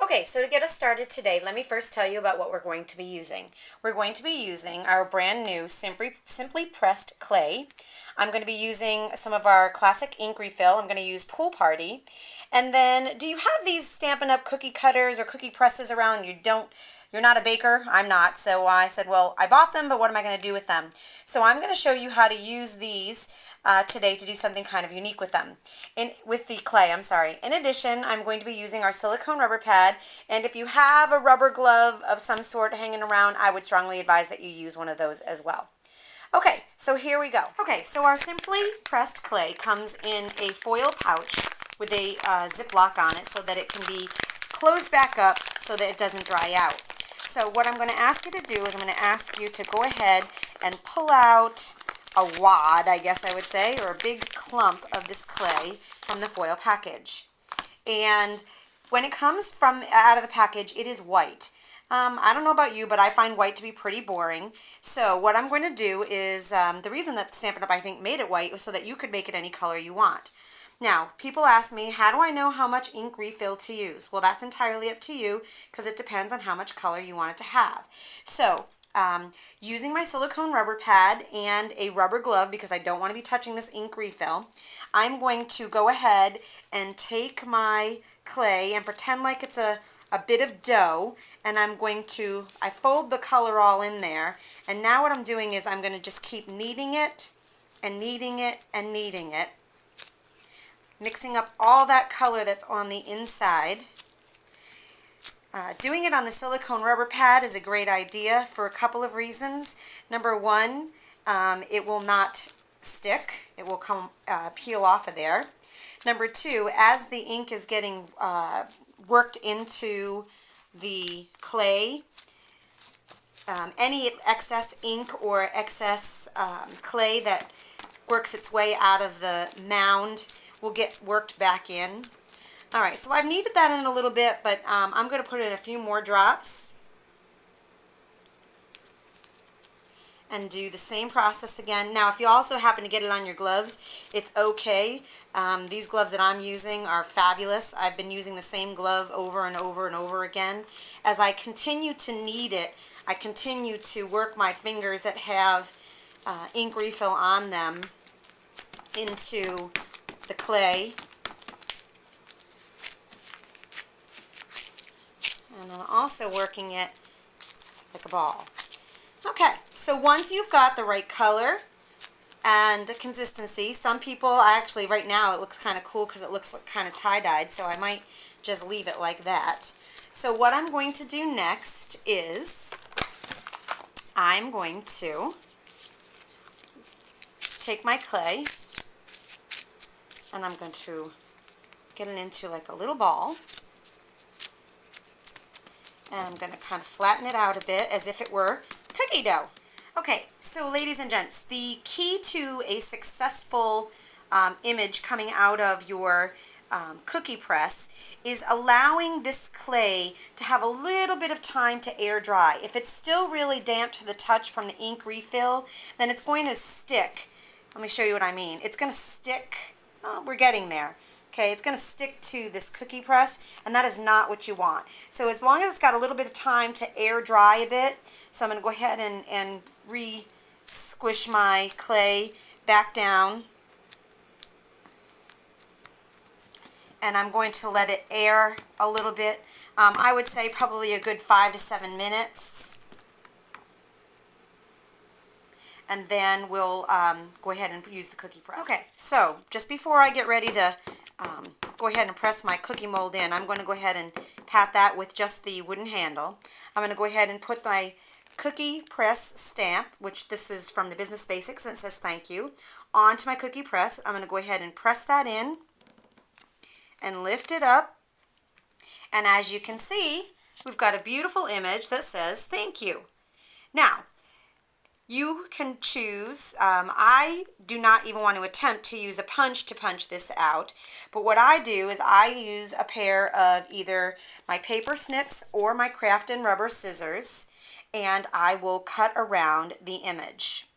Okay, so to get us started today, let me first tell you about what we're going to be using. We're going to be using our brand new Simply Pressed clay. I'm going to be using some of our classic ink refill. I'm going to use Pool Party. And then, do you have these Stampin' Up! Cookie cutters or cookie presses around? You're not a baker? I'm not. So I said, well, I bought them, but what am I going to do with them? So I'm going to show you how to use these today to do something kind of unique with them. With the clay, I'm sorry. In addition, I'm going to be using our silicone rubber pad, and if you have a rubber glove of some sort hanging around, I would strongly advise that you use one of those as well. Okay, so here we go. Okay, so our Simply Pressed clay comes in a foil pouch with a Ziploc on it so that it can be closed back up so that it doesn't dry out. So what I'm going to ask you to do is I'm going to ask you to go ahead and pull out a wad, I guess I would say, or a big clump of this clay from the foil package. And when it comes from out of the package, it is white. I don't know about you, but I find white to be pretty boring. So what I'm going to do is, the reason that Stampin' Up! I think made it white was so that you could make it any color you want. Now, people ask me, how do I know how much ink refill to use? Well, that's entirely up to you because it depends on how much color you want it to have. So, using my silicone rubber pad and a rubber glove because I don't want to be touching this ink refill, I'm going to go ahead and take my clay and pretend like it's a bit of dough, and I fold the color all in there, and now what I'm doing is I'm going to just keep kneading it and kneading it and kneading it, mixing up all that color that's on the inside. Doing it on the silicone rubber pad is a great idea for a couple of reasons. Number one, it will not stick. It will peel off of there. Number two, as the ink is getting worked into the clay, any excess ink or excess clay that works its way out of the mound will get worked back in. Alright, so I've kneaded that in a little bit, but I'm going to put in a few more drops and do the same process again. Now, if you also happen to get it on your gloves, it's okay. These gloves that I'm using are fabulous. I've been using the same glove over and over and over again. As I continue to knead it, I continue to work my fingers that have ink refill on them into the clay. And I'm also working it like a ball. Okay, so once you've got the right color and the consistency, some people, actually right now it looks kind of cool because it looks like kind of tie-dyed, so I might just leave it like that. So what I'm going to do next is I'm going to take my clay and I'm going to get it into like a little ball. And I'm going to kind of flatten it out a bit as if it were cookie dough. Okay, so ladies and gents, the key to a successful image coming out of your cookie press is allowing this clay to have a little bit of time to air dry. If it's still really damp to the touch from the ink refill, then it's going to stick. Let me show you what I mean. It's going to stick. Oh, we're getting there. Okay, it's going to stick to this cookie press, and that is not what you want. So as long as it's got a little bit of time to air dry a bit, so I'm going to go ahead and re-squish my clay back down. And I'm going to let it air a little bit. I would say probably a good 5 to 7 minutes. And then we'll go ahead and use the cookie press. Okay, so just before I get ready to go ahead and press my cookie mold in, I'm going to go ahead and pat that with just the wooden handle. I'm going to go ahead and put my cookie press stamp, which this is from the Business Basics and it says thank you, onto my cookie press. I'm going to go ahead and press that in and lift it up. And as you can see, we've got a beautiful image that says thank you. Now, you can choose, I do not even want to attempt to use a punch to punch this out, but what I do is I use a pair of either my paper snips or my Craft & Rubber scissors, and I will cut around the image.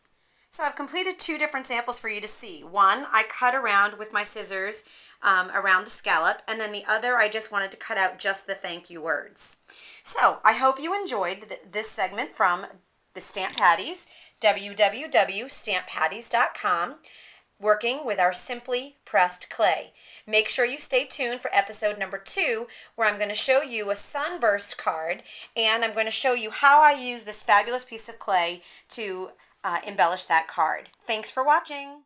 So I've completed two different samples for you to see. One, I cut around with my scissors around the scallop, and then the other, I just wanted to cut out just the thank you words. So I hope you enjoyed this segment from the Stamp Patties, www.stamppatties.com, working with our Simply Pressed clay. Make sure you stay tuned for episode number 2, where I'm going to show you a sunburst card, and I'm going to show you how I use this fabulous piece of clay to embellish that card. Thanks for watching.